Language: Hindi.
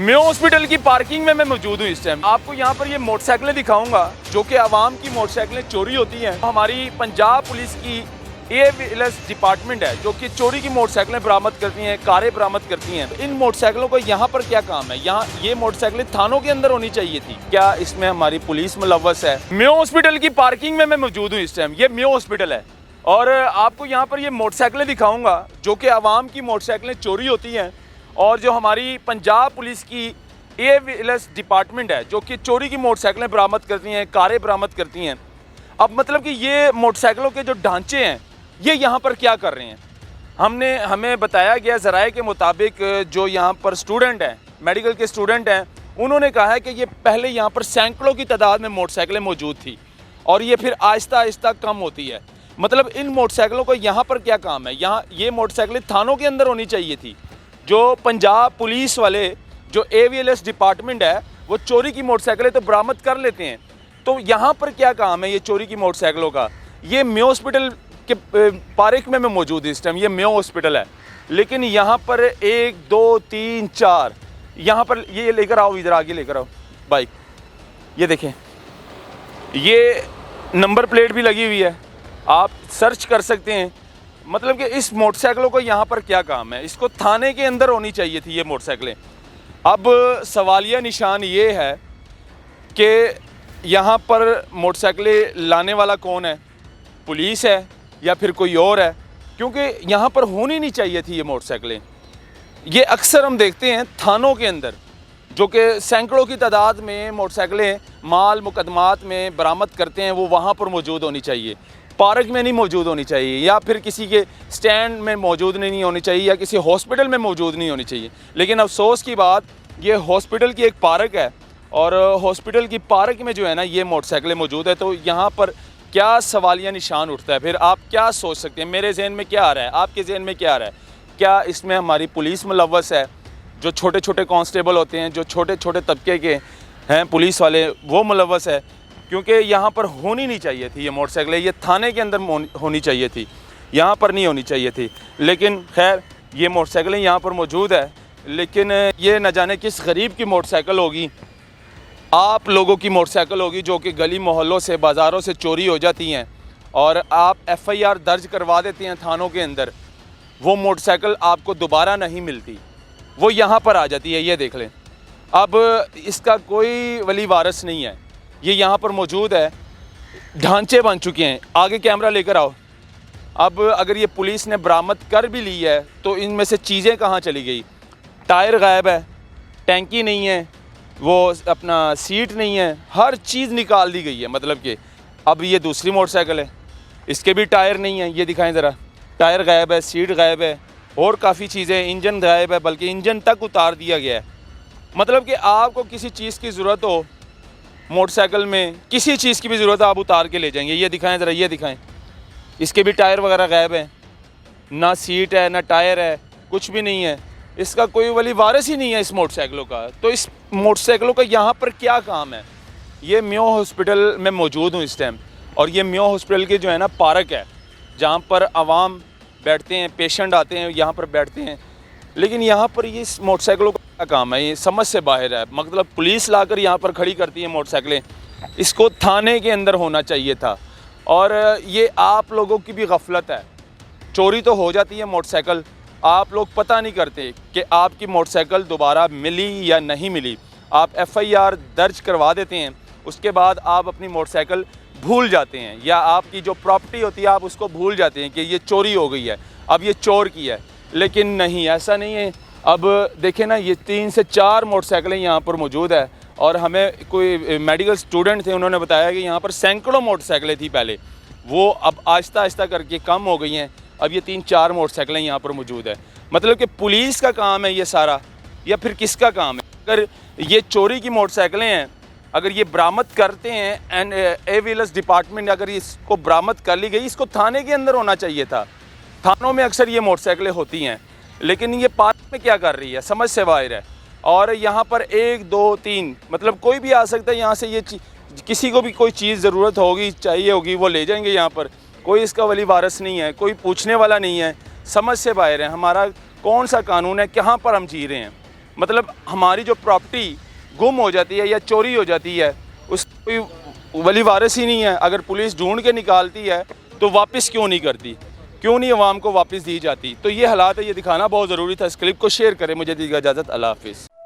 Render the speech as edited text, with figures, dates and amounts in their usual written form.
मेयो हॉस्पिटल की पार्किंग में मैं मौजूद हूँ इस टाइम। आपको यहाँ पर ये मोटरसाइकिलें दिखाऊंगा जो कि आवाम की मोटरसाइकिलें चोरी होती हैं। हमारी पंजाब पुलिस की AVLS डिपार्टमेंट है जो कि चोरी की मोटरसाइकिलें बरामद करती हैं, कारें बरामद करती हैं। इन मोटरसाइकिलों को यहाँ पर क्या काम है? यहाँ ये मोटरसाइकिलें थानों के अंदर होनी चाहिए थी। क्या इसमें हमारी पुलिस मुलव्वस है? मेयो हॉस्पिटल की पार्किंग में मैं मौजूद हूँ इस टाइम। ये मेयो हॉस्पिटल है और आपको यहाँ पर ये मोटरसाइकिलें दिखाऊंगा जो कि आवाम की मोटरसाइकिलें चोरी होती हैं और जो हमारी पंजाब पुलिस की AVLS डिपार्टमेंट है जो कि चोरी की मोटरसाइकिलें बरामद करती हैं, कारें बरामद करती हैं। अब मतलब कि ये मोटरसाइकिलों के जो ढांचे हैं ये यहाँ पर क्या कर रहे हैं? हमें बताया गया ज़राए के मुताबिक जो यहाँ पर स्टूडेंट हैं, मेडिकल के स्टूडेंट हैं, उन्होंने कहा है कि ये पहले यहाँ पर सैकड़ों की तादाद में मोटरसाइकिलें मौजूद थी और ये फिर आहिस्ता आहिस्ता कम होती है। मतलब इन मोटरसाइकिलों को यहाँ पर क्या काम है? यहाँ ये मोटरसाइकिलें थानों के अंदर होनी चाहिए थी। जो पंजाब पुलिस वाले जो AVLS डिपार्टमेंट है वो चोरी की मोटरसाइकिलें तो बरामद कर लेते हैं, तो यहाँ पर क्या काम है ये चोरी की मोटरसाइकिलों का? ये मेयो हॉस्पिटल के पार्क में मैं मौजूद इस टाइम। ये मेयो हॉस्पिटल है लेकिन यहाँ पर 1 2 3 4 यहाँ पर ये लेकर आओ, इधर आगे लेकर आओ बाइक। ये देखें, ये नंबर प्लेट भी लगी हुई है, आप सर्च कर सकते हैं। मतलब कि इस मोटरसाइकिलों को यहाँ पर क्या काम है? इसको थाने के अंदर होनी चाहिए थी ये मोटरसाइकिलें। अब सवालिया निशान ये है कि यहाँ पर मोटरसाइकिलें लाने वाला कौन है? पुलिस है या फिर कोई और है? क्योंकि यहाँ पर होनी नहीं चाहिए थी ये मोटरसाइकिलें। ये अक्सर हम देखते हैं थानों के अंदर जो कि सैकड़ों की तादाद में मोटरसाइकिलें माल मुकदमात में बरामद करते हैं, वो वहाँ पर मौजूद होनी चाहिए। पार्क में नहीं मौजूद होनी चाहिए या फिर किसी के स्टैंड में मौजूद नहीं होनी चाहिए या किसी हॉस्पिटल में मौजूद नहीं होनी चाहिए। लेकिन अफसोस की बात, ये हॉस्पिटल की एक पार्क है और हॉस्पिटल की पार्क में जो है ना ये मोटरसाइकिलें मौजूद है, तो यहाँ पर क्या सवालिया निशान उठता है? फिर आप क्या सोच सकते हैं? मेरे जहन में क्या आ रहा है, आपके जहन में क्या आ रहा है? क्या इसमें हमारी पुलिस मुलव्वस है? जो छोटे छोटे कांस्टेबल होते हैं, जो छोटे छोटे तबके के हैं पुलिस वाले, वो मुलव्वस है? क्योंकि यहाँ पर होनी नहीं चाहिए थी ये मोटरसाइकिलें, ये थाने के अंदर होनी चाहिए थी, यहाँ पर नहीं होनी चाहिए थी। लेकिन खैर ये मोटरसाइकिलें यहाँ पर मौजूद है, लेकिन ये न जाने किस गरीब की मोटरसाइकिल होगी, आप लोगों की मोटरसाइकिल होगी जो कि गली मोहल्लों से, बाज़ारों से चोरी हो जाती हैं और आप FIR दर्ज करवा देते हैं थानों के अंदर। वो मोटरसाइकिल आपको दोबारा नहीं मिलती, वो यहाँ पर आ जाती है। ये देख लें, अब इसका कोई वली वारिस नहीं है, ये यहाँ पर मौजूद है, ढांचे बन चुके हैं। आगे कैमरा लेकर आओ। अब अगर ये पुलिस ने बरामद कर भी ली है तो इनमें से चीज़ें कहाँ चली गई? टायर गायब है, टैंकी नहीं है, वो अपना सीट नहीं है, हर चीज़ निकाल दी गई है। मतलब कि अब ये दूसरी मोटरसाइकिल है, इसके भी टायर नहीं है, ये दिखाएं ज़रा। टायर गायब है, सीट गायब है और काफ़ी चीज़ें, इंजन गायब है, बल्कि इंजन तक उतार दिया गया है। मतलब कि आपको किसी चीज़ की ज़रूरत हो मोटरसाइकिल में, किसी चीज़ की भी ज़रूरत है, आप उतार के ले जाएंगे। ये दिखाएं ज़रा, ये दिखाएं, इसके भी टायर वगैरह गायब हैं, ना सीट है ना टायर है, कुछ भी नहीं है। इसका कोई वली वारिस ही नहीं है इस मोटरसाइकिलों का। तो इस मोटरसाइकिलों का यहाँ पर क्या काम है? ये मेयो हॉस्पिटल में मौजूद हूँ इस टाइम और ये मेयो हॉस्पिटल के जो है ना पार्क है जहाँ पर आवाम बैठते हैं, पेशेंट आते हैं, यहाँ पर बैठते हैं। लेकिन यहाँ पर ये इस मोटरसाइकिलों का क्या काम है? ये समझ से बाहर है। मतलब पुलिस लाकर यहाँ पर खड़ी करती है मोटरसाइकिलें, इसको थाने के अंदर होना चाहिए था। और ये आप लोगों की भी गफलत है। चोरी तो हो जाती है मोटरसाइकिल, आप लोग पता नहीं करते कि आपकी मोटरसाइकिल दोबारा मिली या नहीं मिली। आप FIR दर्ज करवा देते हैं, उसके बाद आप अपनी मोटरसाइकिल भूल जाते हैं या आपकी जो प्रॉपर्टी होती है आप उसको भूल जाते हैं कि ये चोरी हो गई है, अब ये चोर की है। लेकिन नहीं, ऐसा नहीं है। अब देखें ना, ये 3 से 4 मोटरसाइकिलें यहाँ पर मौजूद है और हमें कोई मेडिकल स्टूडेंट थे, उन्होंने बताया कि यहाँ पर सैकड़ों मोटरसाइकिलें थी पहले, वो अब आहिस्ता आहिस्ता करके कम हो गई हैं। अब ये 3-4 मोटरसाइकिलें यहाँ पर मौजूद है। मतलब कि पुलिस का काम है ये सारा या फिर किसका काम है? अगर ये चोरी की मोटरसाइकिलें हैं, अगर ये बरामद करते हैं एंड AVLS डिपार्टमेंट अगर इसको बरामद कर ली गई, इसको थाने के अंदर होना चाहिए था। थानों में अक्सर ये मोटरसाइकिलें होती हैं, लेकिन ये पार्क में क्या कर रही है? समझ से बाहर है। और यहाँ पर 1 2 3 मतलब कोई भी आ सकता है यहाँ से, ये किसी को भी कोई चीज़ ज़रूरत होगी, चाहिए होगी, वो ले जाएंगे यहाँ पर। कोई इसका वली वारिस नहीं है, कोई पूछने वाला नहीं है। समझ से बाहर है। हमारा कौन सा कानून है, कहाँ पर हम जी रहे हैं? मतलब हमारी जो प्रॉपर्टी गुम हो जाती है या चोरी हो जाती है, उस कोई वली वारिस ही नहीं है, अगर पुलिस ढूंढ के निकालती है तो वापस क्यों नहीं करती, क्यों नहीं अवाम को वापस दी जाती। तो ये हालात है, ये दिखाना बहुत ज़रूरी था। इस क्लिप को शेयर करें। मुझे दीजिएगा इजाज़त। अल्लाह हाफिज़।